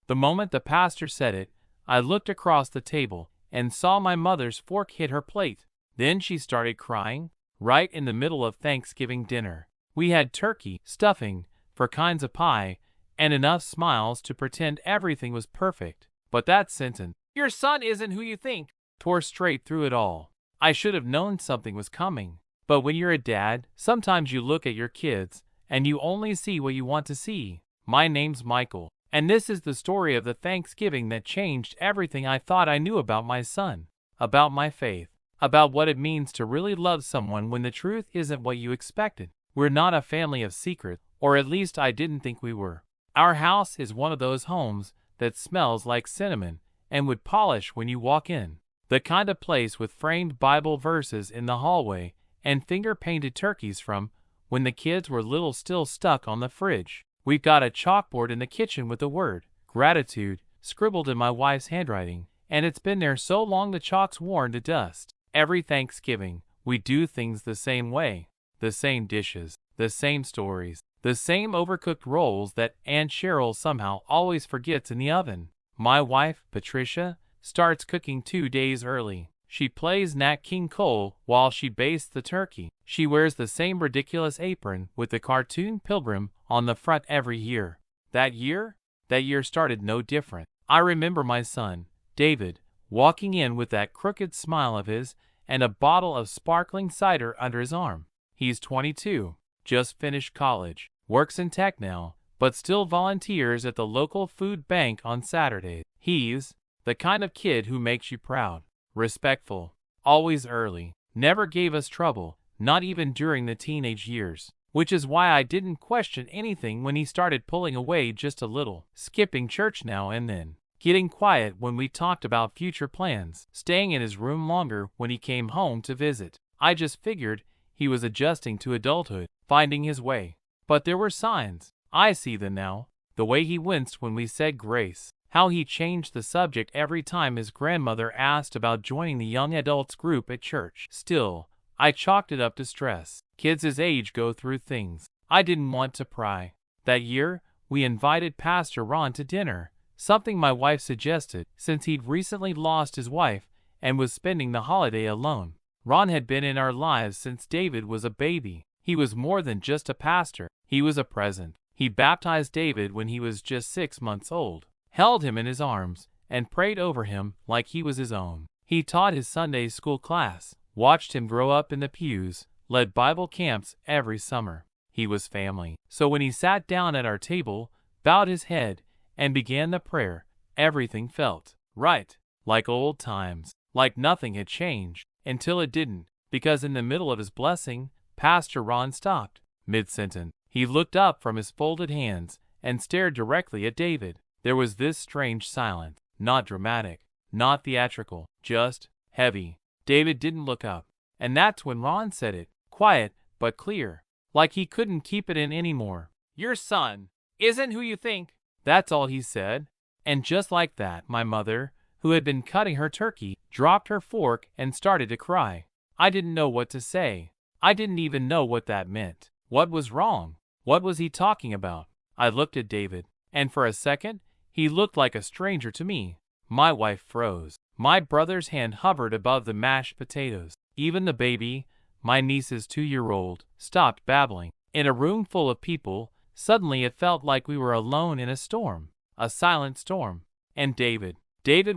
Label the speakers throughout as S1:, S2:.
S1: The moment the pastor said it, I looked across the table and saw my mother's fork hit her plate. Then she started crying, right in the middle of Thanksgiving dinner. We had turkey, stuffing, 4 kinds of pie, and enough smiles to pretend everything was perfect. But that sentence, "Your son isn't who you think," tore straight through it all. I should have known something was coming. But when you're a dad, sometimes you look at your kids, and you only see what you want to see. My name's Michael, and this is the story of the Thanksgiving that changed everything I thought I knew about my son, about my faith, about what it means to really love someone when the truth isn't what you expected. We're not a family of secrets, or at least I didn't think we were. Our house is one of those homes that smells like cinnamon and wood polish when you walk in. The kind of place with framed Bible verses in the hallway and finger-painted turkeys from when the kids were little still stuck on the fridge. We've got a chalkboard in the kitchen with the word gratitude scribbled in my wife's handwriting, and it's been there so long the chalk's worn to dust. Every Thanksgiving, we do things the same way. The same dishes, the same stories, the same overcooked rolls that Aunt Cheryl somehow always forgets in the oven. My wife, Patricia, starts cooking 2 days early. She plays Nat King Cole while she bastes the turkey. She wears the same ridiculous apron with the cartoon pilgrim on the front every year. That year started no different. I remember my son, David, walking in with that crooked smile of his and a bottle of sparkling cider under his arm. He's 22, just finished college, works in tech now, but still volunteers at the local food bank on Saturdays. He's the kind of kid who makes you proud. Respectful, always early, never gave us trouble, not even during the teenage years, which is why I didn't question anything when he started pulling away just a little, skipping church now and then, getting quiet when we talked about future plans, staying in his room longer when he came home to visit. I just figured he was adjusting to adulthood, finding his way. But there were signs. I see them now. The way he winced when we said grace. How he changed the subject every time his grandmother asked about joining the young adults group at church. Still, I chalked it up to stress. Kids his age go through things. I didn't want to pry. That year, we invited Pastor Ron to dinner, something my wife suggested since he'd recently lost his wife and was spending the holiday alone. Ron had been in our lives since David was a baby. He was more than just a pastor. He was a present. He baptized David when he was just 6 months old, held him in his arms, and prayed over him like he was his own. He taught his Sunday school class, watched him grow up in the pews, led Bible camps every summer. He was family. So when he sat down at our table, bowed his head, and began the prayer, everything felt right, like old times, like nothing had changed, until it didn't, because in the middle of his blessing, Pastor Ron stopped, mid-sentence. He looked up from his folded hands and stared directly at David. There was this strange silence, not dramatic, not theatrical, just heavy. David didn't look up, and that's when Ron said it, quiet but clear, like he couldn't keep it in anymore. "Your son isn't who you think." That's all he said. And just like that, my mother, who had been cutting her turkey, dropped her fork and started to cry. I didn't know what to say. I didn't even know what that meant. What was wrong? What was he talking about? I looked at David, and for a second, he looked like a stranger to me. My wife froze. My brother's hand hovered above the mashed potatoes. Even the baby, my niece's 2-year-old, stopped babbling. In a room full of people, suddenly it felt like we were alone in a storm, a silent storm. And David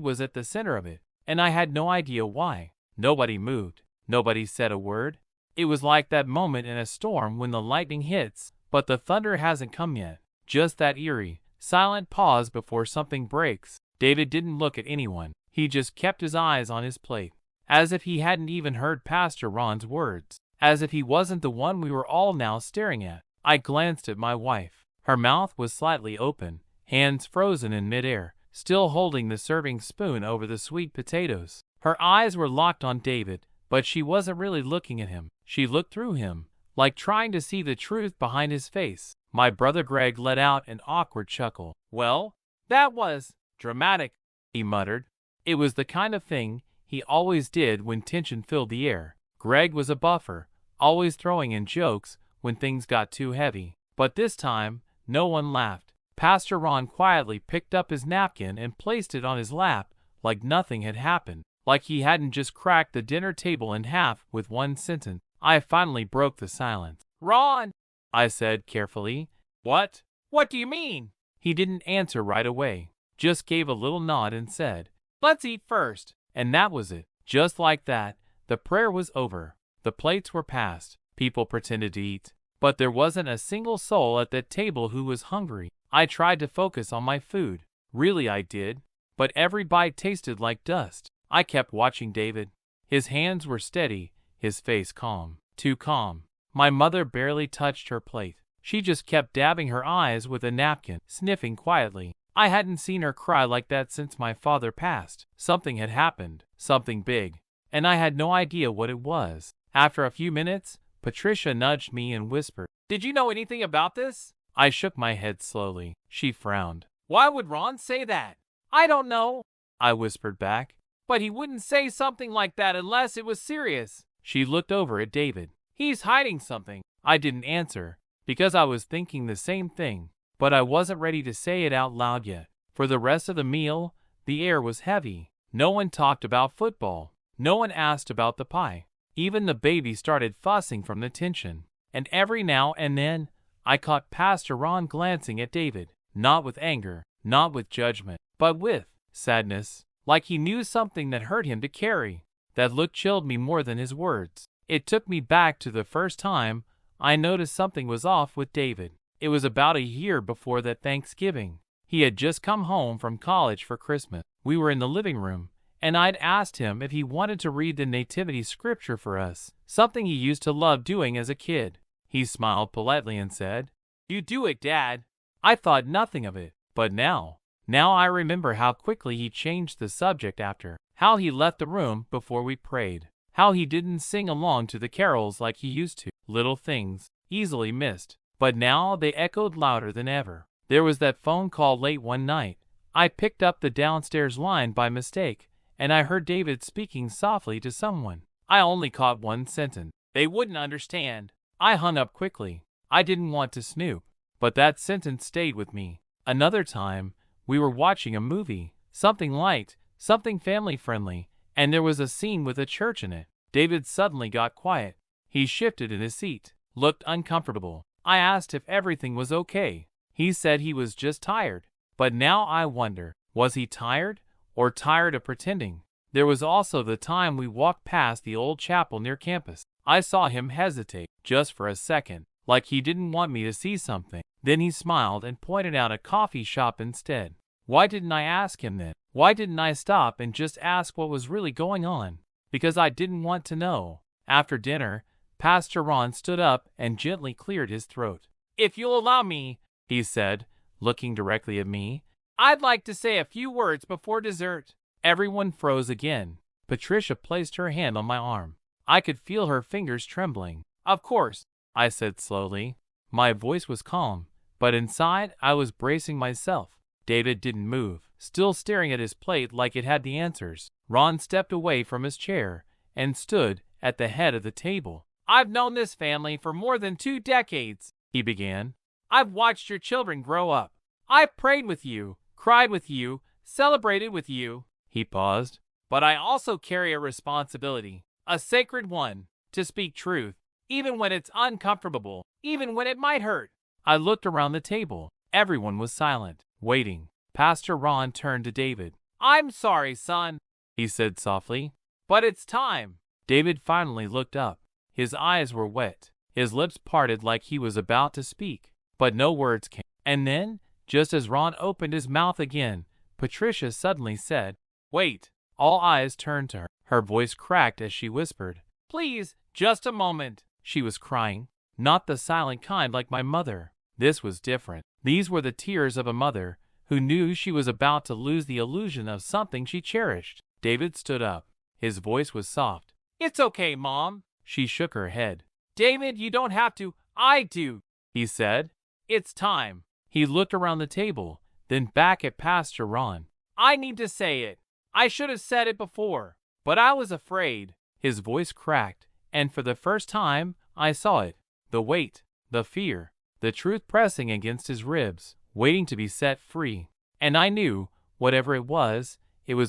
S1: was at the center of it, and I had no idea why. Nobody moved. Nobody said a word. It was like that moment in a storm when the lightning hits, but the thunder hasn't come yet. Just that eerie, silent pause before something breaks. David didn't look at anyone. He just kept his eyes on his plate, as if he hadn't even heard Pastor Ron's words, as if he wasn't the one we were all now staring at. I glanced at my wife. Her mouth was slightly open, hands frozen in midair, still holding the serving spoon over the sweet potatoes. Her eyes were locked on David, but she wasn't really looking at him. She looked through him, like trying to see the truth behind his face. My brother Greg let out an awkward chuckle. "Well, that was dramatic," he muttered. It was the kind of thing he always did when tension filled the air. Greg was a buffer, always throwing in jokes when things got too heavy. But this time, no one laughed. Pastor Ron quietly picked up his napkin and placed it on his lap like nothing had happened, like he hadn't just cracked the dinner table in half with one sentence. I finally broke the silence. "Ron," I said carefully. "What? What do you mean?" He didn't answer right away, just gave a little nod and said, "Let's eat first." And that was it. Just like that, the prayer was over. The plates were passed. People pretended to eat. But there wasn't a single soul at that table who was hungry. I tried to focus on my food. Really, I did. But every bite tasted like dust. I kept watching David. His hands were steady, his face calm. Too calm. My mother barely touched her plate. She just kept dabbing her eyes with a napkin, sniffing quietly. I hadn't seen her cry like that since my father passed. Something had happened. Something big. And I had no idea what it was. After a few minutes, Patricia nudged me and whispered, "Did you know anything about this?" I shook my head slowly. She frowned. "Why would Ron say that?" "I don't know," I whispered back. "But he wouldn't say something like that unless it was serious." She looked over at David. "He's hiding something." I didn't answer, because I was thinking the same thing, but I wasn't ready to say it out loud yet. For the rest of the meal, the air was heavy. No one talked about football. No one asked about the pie. Even the baby started fussing from the tension. And every now and then, I caught Pastor Ron glancing at David, not with anger, not with judgment, but with sadness, like he knew something that hurt him to carry. That look chilled me more than his words. It took me back to the first time I noticed something was off with David. It was about a year before that Thanksgiving. He had just come home from college for Christmas. We were in the living room, and I'd asked him if he wanted to read the nativity scripture for us, something he used to love doing as a kid. He smiled politely and said, "You do it, Dad." I thought nothing of it, but now I remember how quickly he changed the subject after, how he left the room before we prayed, how he didn't sing along to the carols like he used to. Little things, easily missed, but now they echoed louder than ever. There was that phone call late one night. I picked up the downstairs line by mistake, and I heard David speaking softly to someone. I only caught one sentence. "They wouldn't understand." I hung up quickly. I didn't want to snoop, but that sentence stayed with me. Another time, we were watching a movie, something light, something family-friendly, and there was a scene with a church in it. David suddenly got quiet. He shifted in his seat, looked uncomfortable. I asked if everything was okay. He said he was just tired. But now I wonder, was he tired, or tired of pretending? There was also the time we walked past the old chapel near campus. I saw him hesitate, just for a second, like he didn't want me to see something. Then he smiled and pointed out a coffee shop instead. Why didn't I ask him then? Why didn't I stop and just ask what was really going on? Because I didn't want to know. After dinner, Pastor Ron stood up and gently cleared his throat. "If you'll allow me," he said, looking directly at me, "I'd like to say a few words before dessert." Everyone froze again. Patricia placed her hand on my arm. I could feel her fingers trembling. "Of course," I said slowly. My voice was calm, but inside I was bracing myself. David didn't move, still staring at his plate like it had the answers. Ron stepped away from his chair and stood at the head of the table. "I've known this family for more than 2 decades, he began. "I've watched your children grow up. I've prayed with you, cried with you, celebrated with you." He paused. "But I also carry a responsibility, a sacred one, to speak truth, even when it's uncomfortable, even when it might hurt." I looked around the table. Everyone was silent, waiting. Pastor Ron turned to David. "I'm sorry, son," he said softly, "but it's time." David finally looked up. His eyes were wet. His lips parted like he was about to speak, but no words came. And then, just as Ron opened his mouth again, Patricia suddenly said, "Wait." All eyes turned to her. Her voice cracked as she whispered, "Please, just a moment." She was crying, not the silent kind like my mother. This was different. These were the tears of a mother who knew she was about to lose the illusion of something she cherished. David stood up. His voice was soft. "It's okay, Mom." She shook her head. "David, you don't have to." "I do," he said. "It's time." He looked around the table, then back at Pastor Ron. "I need to say it. I should have said it before, but I was afraid." His voice cracked, and for the first time, I saw it. The weight, the fear, the truth pressing against his ribs. waiting to be set free. And I knew, whatever it was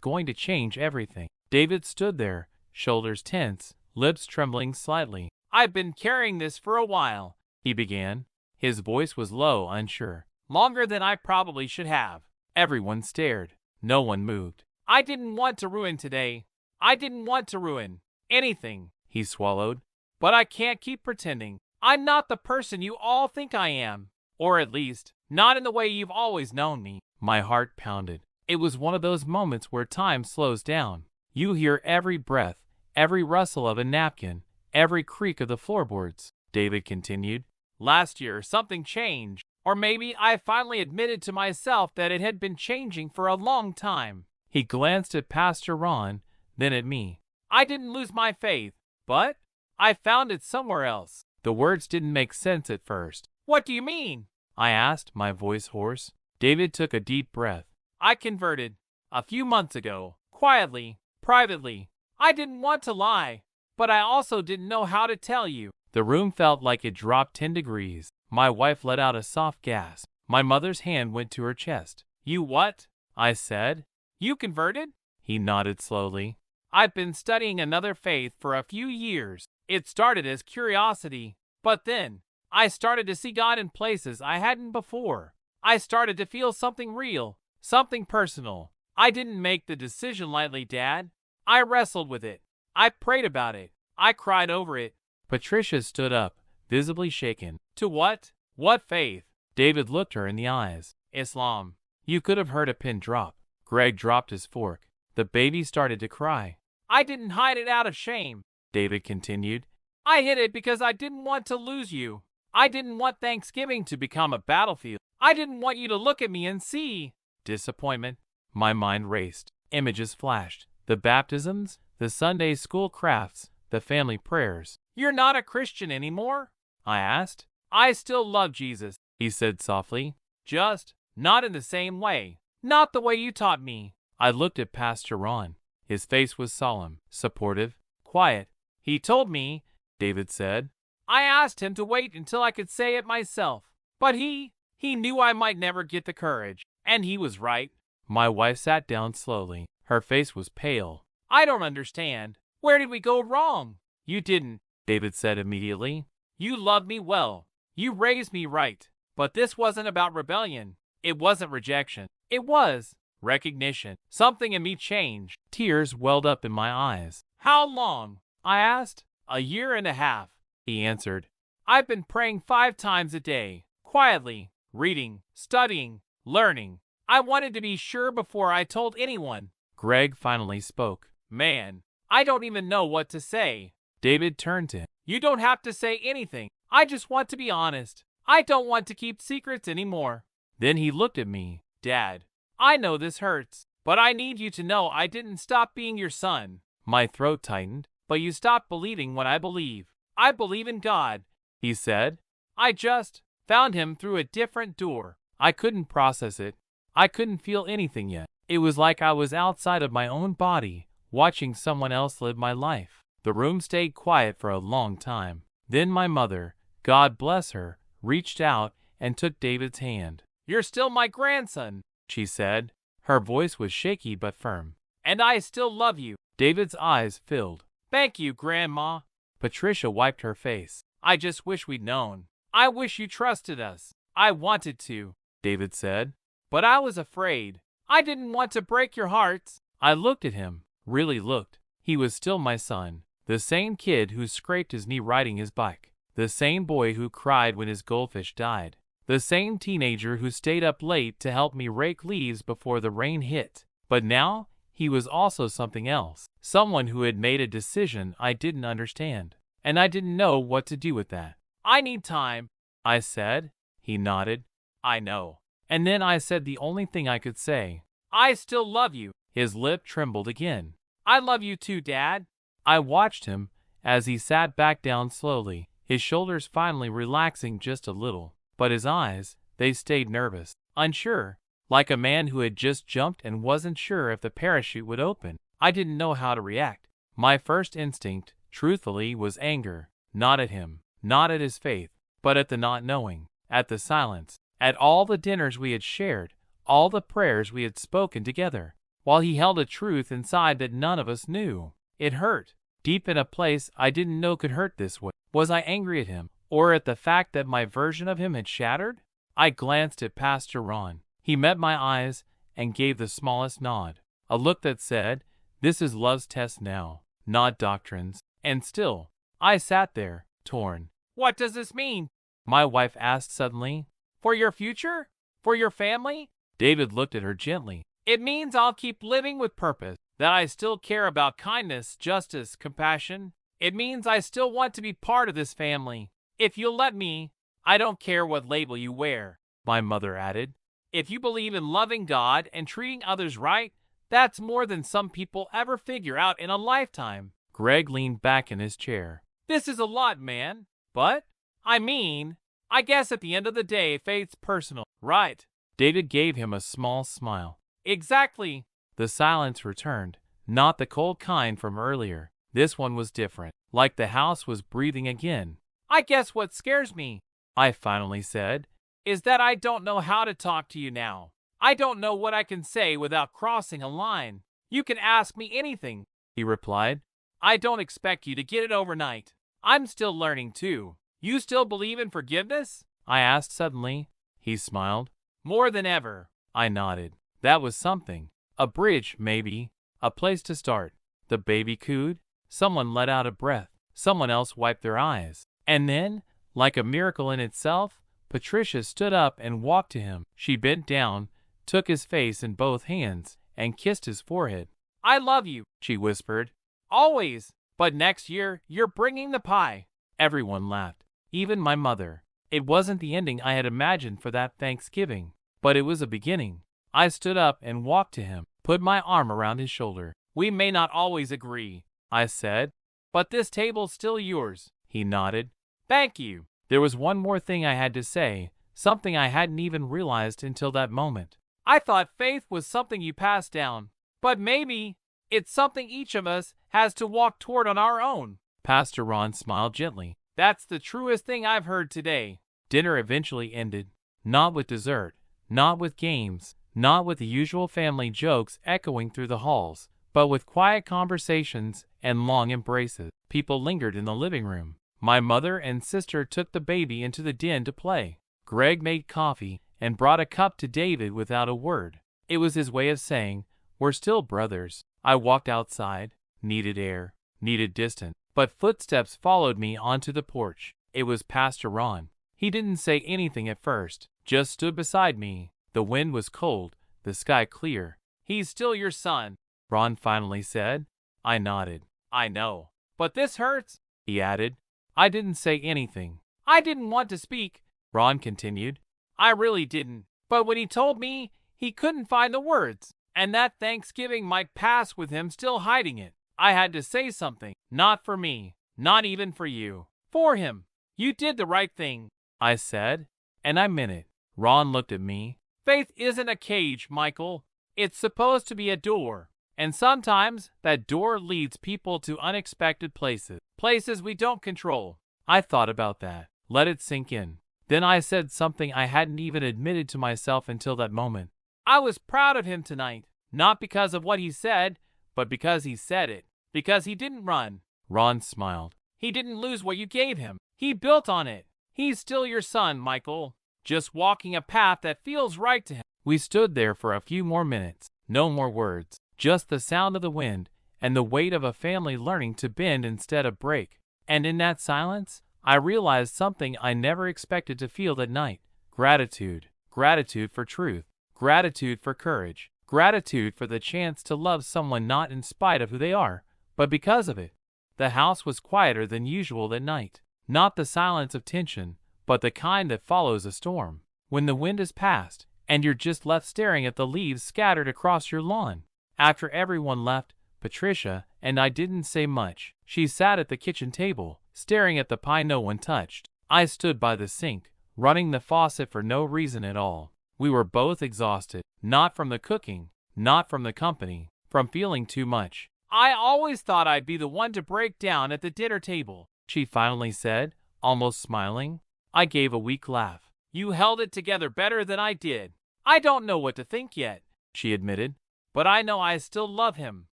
S1: going to change everything. David stood there, shoulders tense, lips trembling slightly. "I've been carrying this for a while," he began. His voice was low, unsure. "Longer than I probably should have." Everyone stared. No one moved. "I didn't want to ruin today. I didn't want to ruin anything," he swallowed. "But I can't keep pretending. I'm not the person you all think I am. Or at least, not in the way you've always known me." My heart pounded. It was one of those moments where time slows down. You hear every breath, every rustle of a napkin, every creak of the floorboards. David continued. "Last year, something changed. Or maybe I finally admitted to myself that it had been changing for a long time." He glanced at Pastor Ron, then at me. "I didn't lose my faith, but I found it somewhere else." The words didn't make sense at first. "What do you mean?" I asked, my voice hoarse. David took a deep breath. "I converted a few months ago, quietly, privately. I didn't want to lie, but I also didn't know how to tell you." The room felt like it dropped 10 degrees. My wife let out a soft gasp. My mother's hand went to her chest. "You what?" I said. "You converted?" He nodded slowly. "I've been studying another faith for a few years. It started as curiosity, but then I started to see God in places I hadn't before. I started to feel something real, something personal. I didn't make the decision lightly, Dad. I wrestled with it. I prayed about it. I cried over it." Patricia stood up, visibly shaken. "To what? What faith?" David looked her in the eyes. "Islam." You could have heard a pin drop. Greg dropped his fork. The baby started to cry. "I didn't hide it out of shame," David continued. "I hid it because I didn't want to lose you. I didn't want Thanksgiving to become a battlefield. I didn't want you to look at me and see disappointment." My mind raced. Images flashed. The baptisms, the Sunday school crafts, the family prayers. "You're not a Christian anymore?" I asked. "I still love Jesus," he said softly. "Just not in the same way. Not the way you taught me." I looked at Pastor Ron. His face was solemn, supportive, quiet. "He told me," David said. "I asked him to wait until I could say it myself. But he knew I might never get the courage. And he was right." My wife sat down slowly. Her face was pale. "I don't understand. Where did we go wrong?" "You didn't," David said immediately. "You loved me well. You raised me right. But this wasn't about rebellion. It wasn't rejection. It was recognition. Something in me changed." Tears welled up in my eyes. "How long?" I asked. "1.5 years," he answered. "I've been praying 5 times a day, quietly, reading, studying, learning. I wanted to be sure before I told anyone." Greg finally spoke. "Man, I don't even know what to say." David turned to him. "You don't have to say anything. I just want to be honest. I don't want to keep secrets anymore." Then he looked at me. "Dad, I know this hurts, but I need you to know I didn't stop being your son." My throat tightened. "But you stopped believing what I believe. I believe in God," he said. "I just found him through a different door." I couldn't process it. I couldn't feel anything yet. It was like I was outside of my own body, watching someone else live my life. The room stayed quiet for a long time. Then my mother, God bless her, reached out and took David's hand. "You're still my grandson," she said. Her voice was shaky but firm. "And I still love you." David's eyes filled. "Thank you, Grandma." Patricia wiped her face. "I just wish we'd known. I wish you trusted us." "I wanted to," David said. "But I was afraid. I didn't want to break your hearts." I looked at him, really looked. He was still my son. The same kid who scraped his knee riding his bike. The same boy who cried when his goldfish died. The same teenager who stayed up late to help me rake leaves before the rain hit. But now, he was also something else. Someone who had made a decision I didn't understand. And I didn't know what to do with that. "I need time," I said. He nodded. "I know." And then I said the only thing I could say. "I still love you." His lip trembled again. "I love you too, Dad." I watched him as he sat back down slowly, his shoulders finally relaxing just a little. But his eyes, they stayed nervous, unsure, like a man who had just jumped and wasn't sure if the parachute would open. I didn't know how to react. My first instinct, truthfully, was anger. Not at him, not at his faith, but at the not knowing, at the silence, at all the dinners we had shared, all the prayers we had spoken together, while he held a truth inside that none of us knew. It hurt, deep in a place I didn't know could hurt this way. Was I angry at him, or at the fact that my version of him had shattered? I glanced at Pastor Ron. He met my eyes and gave the smallest nod, a look that said, "This is love's test now, not doctrines." And still, I sat there, torn. "What does this mean?" my wife asked suddenly. "For your future? For your family?" David looked at her gently. "It means I'll keep living with purpose, that I still care about kindness, justice, compassion. It means I still want to be part of this family. If you'll let me, I don't care what label you wear," my mother added. "If you believe in loving God and treating others right, that's more than some people ever figure out in a lifetime." Greg leaned back in his chair. "This is a lot, man. But, I guess at the end of the day, faith's personal, right?" David gave him a small smile. "Exactly." The silence returned, not the cold kind from earlier. This one was different, like the house was breathing again. "I guess what scares me," I finally said, "is that I don't know how to talk to you now. I don't know what I can say without crossing a line." "You can ask me anything," he replied. "I don't expect you to get it overnight. I'm still learning too." "You still believe in forgiveness?" I asked suddenly. He smiled. "More than ever." I nodded. That was something. A bridge, maybe. A place to start. The baby cooed. Someone let out a breath. Someone else wiped their eyes. And then, like a miracle in itself, Patricia stood up and walked to him. She bent down, took his face in both hands, and kissed his forehead. "I love you," she whispered. "Always. But next year, you're bringing the pie." Everyone laughed. Even my mother. It wasn't the ending I had imagined for that Thanksgiving, but it was a beginning. I stood up and walked to him, put my arm around his shoulder. "We may not always agree," I said, "but this table's still yours." He nodded. "Thank you." There was one more thing I had to say, something I hadn't even realized until that moment. "I thought faith was something you passed down, but maybe it's something each of us has to walk toward on our own." Pastor Ron smiled gently. "That's the truest thing I've heard today." Dinner eventually ended. Not with dessert, not with games, not with the usual family jokes echoing through the halls, but with quiet conversations and long embraces. People lingered in the living room. My mother and sister took the baby into the den to play. Greg made coffee and brought a cup to David without a word. It was his way of saying, "We're still brothers." I walked outside, needed air, needed distance, but footsteps followed me onto the porch. It was Pastor Ron. He didn't say anything at first, just stood beside me. The wind was cold, the sky clear. "He's still your son," Ron finally said. I nodded. "I know. But this hurts," he added. I didn't say anything. "I didn't want to speak," Ron continued. "I really didn't. But when he told me he couldn't find the words, and that Thanksgiving might pass with him still hiding it, I had to say something. Not for me, not even for you. For him. You did the right thing," I said, and I meant it. Ron looked at me. "Faith isn't a cage, Michael. It's supposed to be a door. And sometimes that door leads people to unexpected places. Places we don't control." I thought about that. Let it sink in. Then I said something I hadn't even admitted to myself until that moment. "I was proud of him tonight. Not because of what he said, but because he said it. Because he didn't run." Ron smiled. "He didn't lose what you gave him. He built on it. He's still your son, Michael. Just walking a path that feels right to him." We stood there for a few more minutes. No more words. Just the sound of the wind and the weight of a family learning to bend instead of break. And in that silence, I realized something I never expected to feel that night. Gratitude. Gratitude for truth. Gratitude for courage. Gratitude for the chance to love someone not in spite of who they are, but because of it. The house was quieter than usual that night. Not the silence of tension, but the kind that follows a storm. When the wind has passed, and you're just left staring at the leaves scattered across your lawn. After everyone left, Patricia and I didn't say much. She sat at the kitchen table, staring at the pie no one touched. I stood by the sink, running the faucet for no reason at all. We were both exhausted, not from the cooking, not from the company, from feeling too much. "I always thought I'd be the one to break down at the dinner table," she finally said, almost smiling. I gave a weak laugh. You held it together better than I did. I don't know what to think yet, she admitted. But I know I still love him.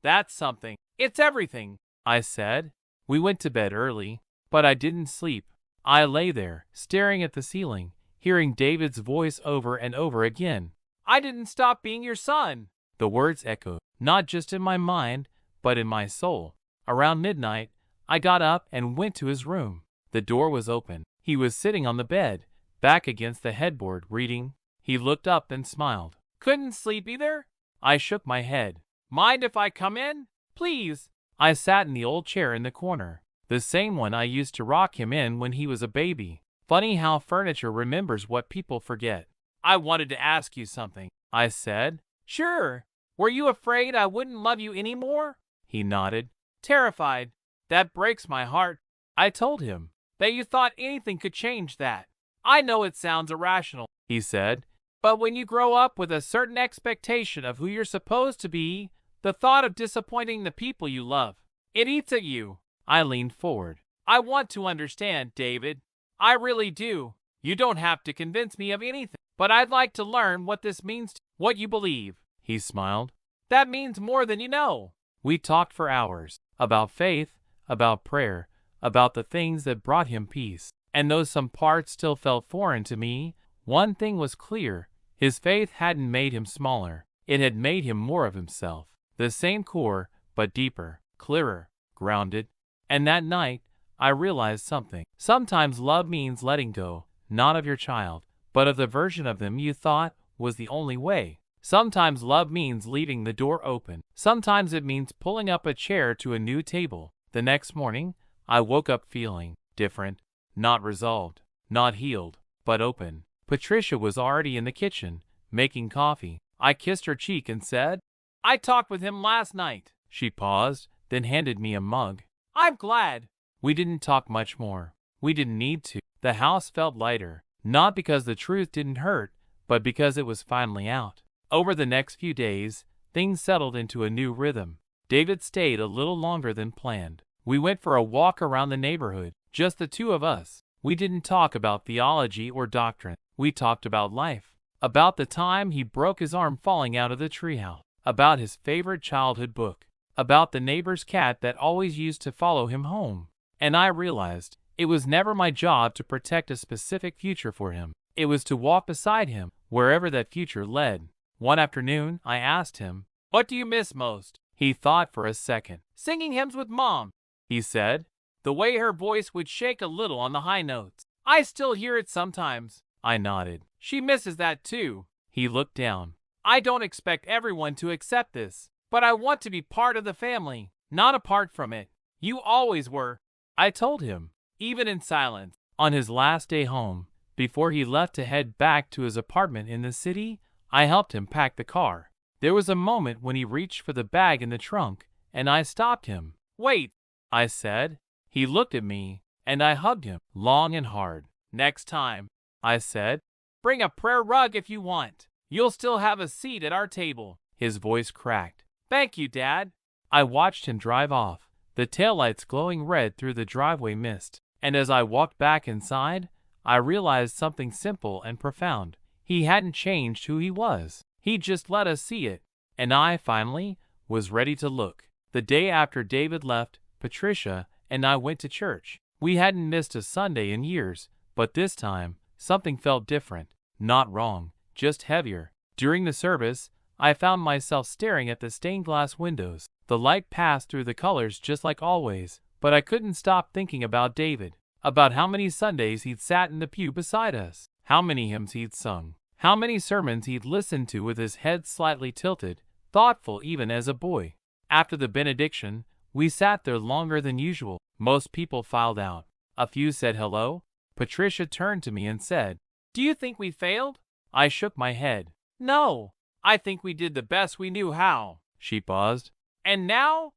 S1: That's something. It's everything, I said. We went to bed early, but I didn't sleep. I lay there, staring at the ceiling, hearing David's voice over and over again. I didn't stop being your son. The words echoed, not just in my mind, but in my soul. Around midnight, I got up and went to his room. The door was open. He was sitting on the bed, back against the headboard, reading. He looked up and smiled. Couldn't sleep either? I shook my head. Mind if I come in? Please. I sat in the old chair in the corner, the same one I used to rock him in when he was a baby. Funny how furniture remembers what people forget. I wanted to ask you something, I said. Sure. Were you afraid I wouldn't love you anymore? He nodded. Terrified. That breaks my heart. I told him that you thought anything could change that. I know it sounds irrational, he said, but when you grow up with a certain expectation of who you're supposed to be, the thought of disappointing the people you love, it eats at you. I leaned forward. I want to understand, David. I really do. You don't have to convince me of anything, but I'd like to learn what this means, what you believe. He smiled. That means more than you know. We talked for hours about faith, about prayer, about the things that brought him peace. And though some parts still felt foreign to me, one thing was clear. His faith hadn't made him smaller. It had made him more of himself. The same core, but deeper, clearer, grounded. And that night, I realized something. Sometimes love means letting go, not of your child, but of the version of them you thought was the only way. Sometimes love means leaving the door open. Sometimes it means pulling up a chair to a new table. The next morning, I woke up feeling different, not resolved, not healed, but open. Patricia was already in the kitchen, making coffee. I kissed her cheek and said, I talked with him last night. She paused, then handed me a mug. I'm glad. We didn't talk much more. We didn't need to. The house felt lighter, not because the truth didn't hurt, but because it was finally out. Over the next few days, things settled into a new rhythm. David stayed a little longer than planned. We went for a walk around the neighborhood, just the two of us. We didn't talk about theology or doctrine. We talked about life, about the time he broke his arm falling out of the treehouse, about his favorite childhood book, about the neighbor's cat that always used to follow him home. And I realized it was never my job to protect a specific future for him. It was to walk beside him wherever that future led. One afternoon, I asked him, what do you miss most? He thought for a second. Singing hymns with Mom, he said. The way her voice would shake a little on the high notes. I still hear it sometimes. I nodded. She misses that too. He looked down. I don't expect everyone to accept this, but I want to be part of the family, not apart from it. You always were, I told him, even in silence. On his last day home, before he left to head back to his apartment in the city, I helped him pack the car. There was a moment when he reached for the bag in the trunk, and I stopped him. Wait, I said. He looked at me, and I hugged him, long and hard. Next time, I said, bring a prayer rug if you want. You'll still have a seat at our table. His voice cracked. Thank you, Dad. I watched him drive off, the taillights glowing red through the driveway mist. And as I walked back inside, I realized something simple and profound. He hadn't changed who he was. He just let us see it. And I, finally, was ready to look. The day after David left, Patricia and I went to church. We hadn't missed a Sunday in years, but this time, something felt different. Not wrong, just heavier. During the service, I found myself staring at the stained glass windows. The light passed through the colors just like always, but I couldn't stop thinking about David, about how many Sundays he'd sat in the pew beside us, how many hymns he'd sung, how many sermons he'd listened to with his head slightly tilted, thoughtful even as a boy. After the benediction, we sat there longer than usual. Most people filed out. A few said hello. Patricia turned to me and said, do you think we failed? I shook my head. No, I think we did the best we knew how. She paused. And now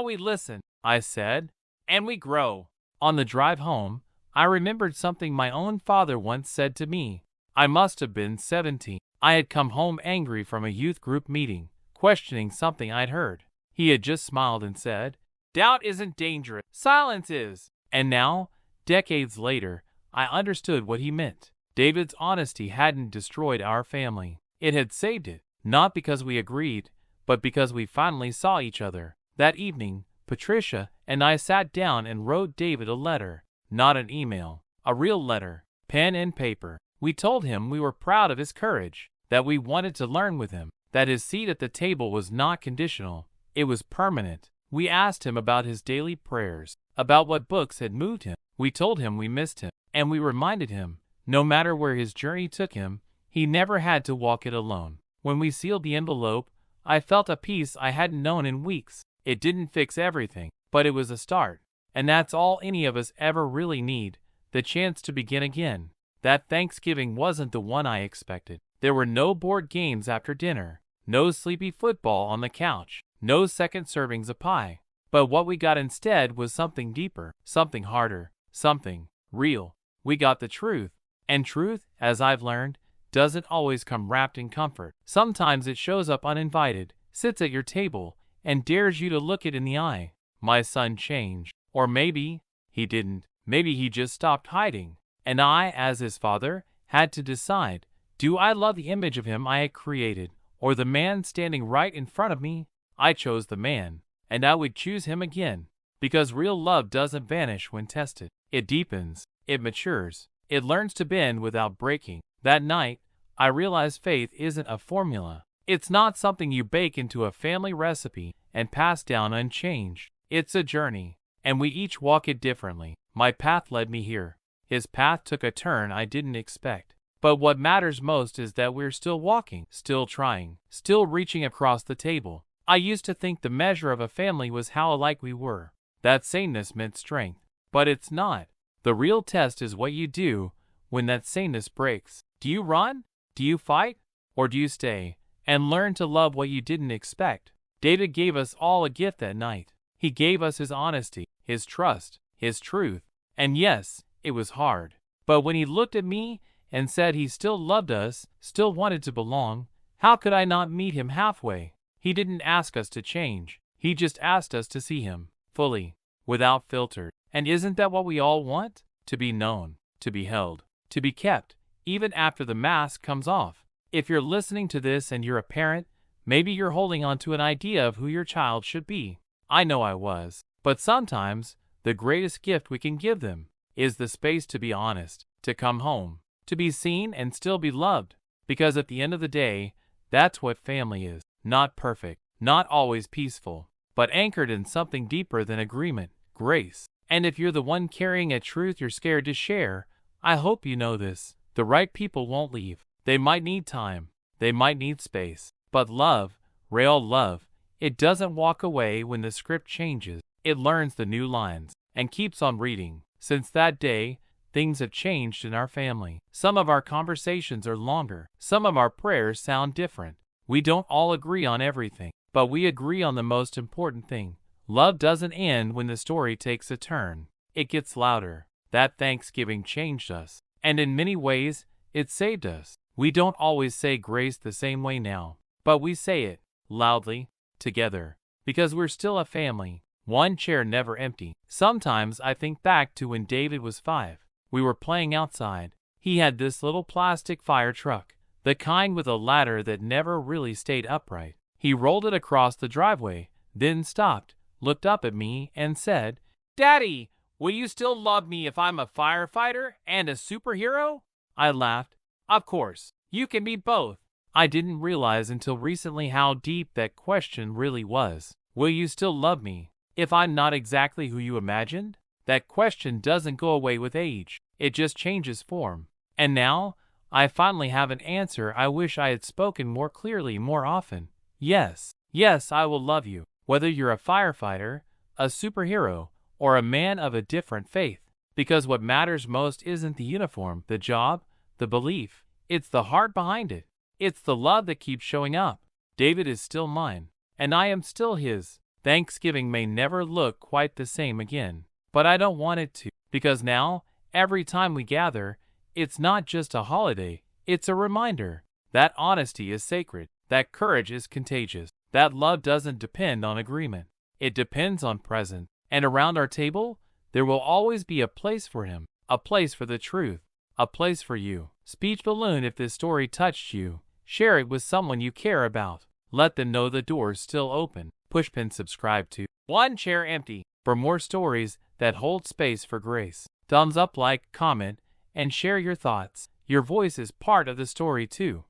S1: we listen, I said, and we grow. On the drive home, I remembered something my own father once said to me. I must have been 17. I had come home angry from a youth group meeting, questioning something I'd heard. He had just smiled and said, doubt isn't dangerous, silence is. And now, decades later, I understood what he meant. David's honesty hadn't destroyed our family. It had saved it, not because we agreed, but because we finally saw each other. That evening, Patricia and I sat down and wrote David a letter. Not an email, a real letter, pen and paper. We told him we were proud of his courage, that we wanted to learn with him, that his seat at the table was not conditional, it was permanent. We asked him about his daily prayers, about what books had moved him. We told him we missed him, and we reminded him, no matter where his journey took him, he never had to walk it alone. When we sealed the envelope, I felt a peace I hadn't known in weeks. It didn't fix everything, but it was a start. And that's all any of us ever really need, the chance to begin again. That Thanksgiving wasn't the one I expected. There were no board games after dinner, no sleepy football on the couch, no second servings of pie. But what we got instead was something deeper, something harder, something real. We got the truth. And truth, as I've learned, doesn't always come wrapped in comfort. Sometimes it shows up uninvited, sits at your table, and dares you to look it in the eye. My son changed. Or maybe he didn't. Maybe he just stopped hiding. And I, as his father, had to decide, do I love the image of him I had created, or the man standing right in front of me? I chose the man, and I would choose him again, because real love doesn't vanish when tested. It deepens, it matures, it learns to bend without breaking. That night, I realized faith isn't a formula. It's not something you bake into a family recipe and pass down unchanged. It's a journey, and we each walk it differently. My path led me here. His path took a turn I didn't expect. But what matters most is that we're still walking, still trying, still reaching across the table. I used to think the measure of a family was how alike we were. That sameness meant strength. But it's not. The real test is what you do when that sameness breaks. Do you run? Do you fight? Or do you stay and learn to love what you didn't expect? David gave us all a gift that night. He gave us his honesty, his trust, his truth. And yes, it was hard. But when he looked at me and said he still loved us, still wanted to belong, how could I not meet him halfway? He didn't ask us to change. He just asked us to see him fully, without filter. And isn't that what we all want? To be known, to be held, to be kept, even after the mask comes off. If you're listening to this and you're a parent, maybe you're holding on to an idea of who your child should be. I know I was. But sometimes, the greatest gift we can give them is the space to be honest, to come home, to be seen and still be loved. Because at the end of the day, that's what family is. Not perfect, not always peaceful, but anchored in something deeper than agreement, grace. And if you're the one carrying a truth you're scared to share, I hope you know this. The right people won't leave. They might need time. They might need space. But love, real love, it doesn't walk away when the script changes. It learns the new lines and keeps on reading. Since that day, things have changed in our family. Some of our conversations are longer. Some of our prayers sound different. We don't all agree on everything, but we agree on the most important thing. Love doesn't end when the story takes a turn. It gets louder. That Thanksgiving changed us, and in many ways, it saved us. We don't always say grace the same way now, but we say it loudly, together, because we're still a family. One chair never empty. Sometimes I think back to when David was 5. We were playing outside. He had this little plastic fire truck, the kind with a ladder that never really stayed upright. He rolled it across the driveway, then stopped, looked up at me, and said, "Daddy, will you still love me if I'm a firefighter and a superhero?" I laughed. Of course, you can be both. I didn't realize until recently how deep that question really was. Will you still love me if I'm not exactly who you imagined? That question doesn't go away with age. It just changes form. And now, I finally have an answer I wish I had spoken more clearly more often. Yes. Yes, I will love you, whether you're a firefighter, a superhero, or a man of a different faith. Because what matters most isn't the uniform, the job, the belief. It's the heart behind it. It's the love that keeps showing up. David is still mine, and I am still his. Thanksgiving may never look quite the same again, but I don't want it to, because now, every time we gather, it's not just a holiday, it's a reminder that honesty is sacred, that courage is contagious, that love doesn't depend on agreement. It depends on presence. And around our table, there will always be a place for him, a place for the truth, a place for you. Speech balloon if this story touched you. Share it with someone you care about. Let them know the door's still open. Pushpin subscribe to One Chair Empty for more stories that hold space for grace. Thumbs up, like, comment, and share your thoughts. Your voice is part of the story too.